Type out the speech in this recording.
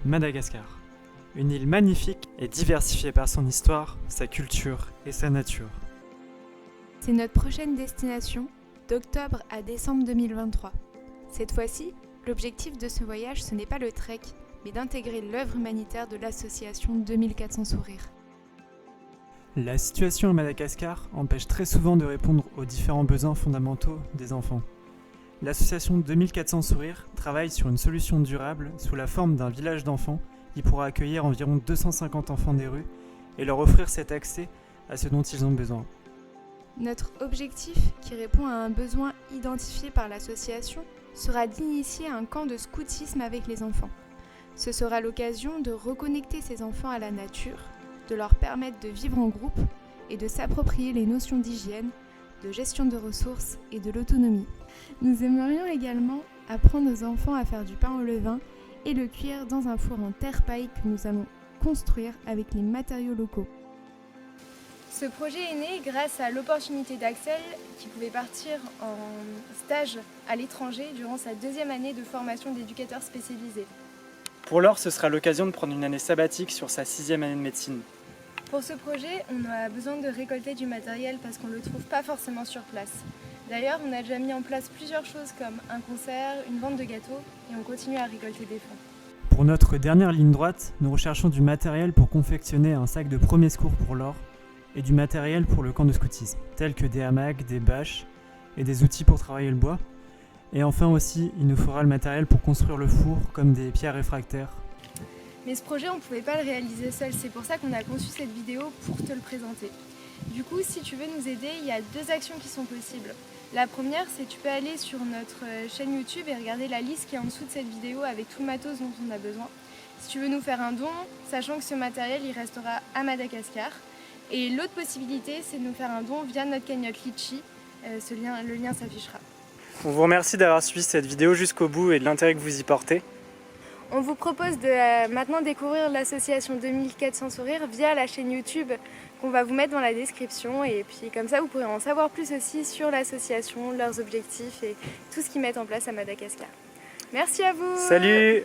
Madagascar. Une île magnifique et diversifiée par son histoire, sa culture et sa nature. C'est notre prochaine destination, d'octobre à décembre 2023. Cette fois-ci, l'objectif de ce voyage, ce n'est pas le trek, mais d'intégrer l'œuvre humanitaire de l'association 2400 sourires. La situation à Madagascar empêche très souvent de répondre aux différents besoins fondamentaux des enfants. L'association 2400 sourires travaille sur une solution durable sous la forme d'un village d'enfants qui pourra accueillir environ 250 enfants des rues et leur offrir cet accès à ce dont ils ont besoin. Notre objectif, qui répond à un besoin identifié par l'association, sera d'initier un camp de scoutisme avec les enfants. Ce sera l'occasion de reconnecter ces enfants à la nature, de leur permettre de vivre en groupe et de s'approprier les notions d'hygiène, de gestion de ressources et de l'autonomie. Nous aimerions également apprendre aux enfants à faire du pain au levain et le cuire dans un four en terre-paille que nous allons construire avec les matériaux locaux. Ce projet est né grâce à l'opportunité d'Axel qui pouvait partir en stage à l'étranger durant sa 2e année de formation d'éducateur spécialisé. Pour Laure, ce sera l'occasion de prendre une année sabbatique sur sa 6e année de médecine. Pour ce projet, on a besoin de récolter du matériel parce qu'on ne le trouve pas forcément sur place. D'ailleurs, on a déjà mis en place plusieurs choses comme un concert, une vente de gâteaux et on continue à récolter des fonds. Pour notre dernière ligne droite, nous recherchons du matériel pour confectionner un sac de premier secours pour Laure et du matériel pour le camp de scoutisme, tels que des hamacs, des bâches et des outils pour travailler le bois. Et enfin aussi, il nous faudra le matériel pour construire le four, comme des pierres réfractaires. Mais ce projet, on ne pouvait pas le réaliser seul, c'est pour ça qu'on a conçu cette vidéo pour te le présenter. Du coup, si tu veux nous aider, il y a 2 actions qui sont possibles. La première, c'est que tu peux aller sur notre chaîne YouTube et regarder la liste qui est en dessous de cette vidéo avec tout le matos dont on a besoin. Si tu veux nous faire un don, sachant que ce matériel, il restera à Madagascar. Et l'autre possibilité, c'est de nous faire un don via notre cagnotte Litchi. Le lien s'affichera. On vous remercie d'avoir suivi cette vidéo jusqu'au bout et de l'intérêt que vous y portez. On vous propose de maintenant découvrir l'association 2400 sourires via la chaîne YouTube qu'on va vous mettre dans la description et puis comme ça vous pourrez en savoir plus aussi sur l'association, leurs objectifs et tout ce qu'ils mettent en place à Madagascar. Merci à vous. Salut!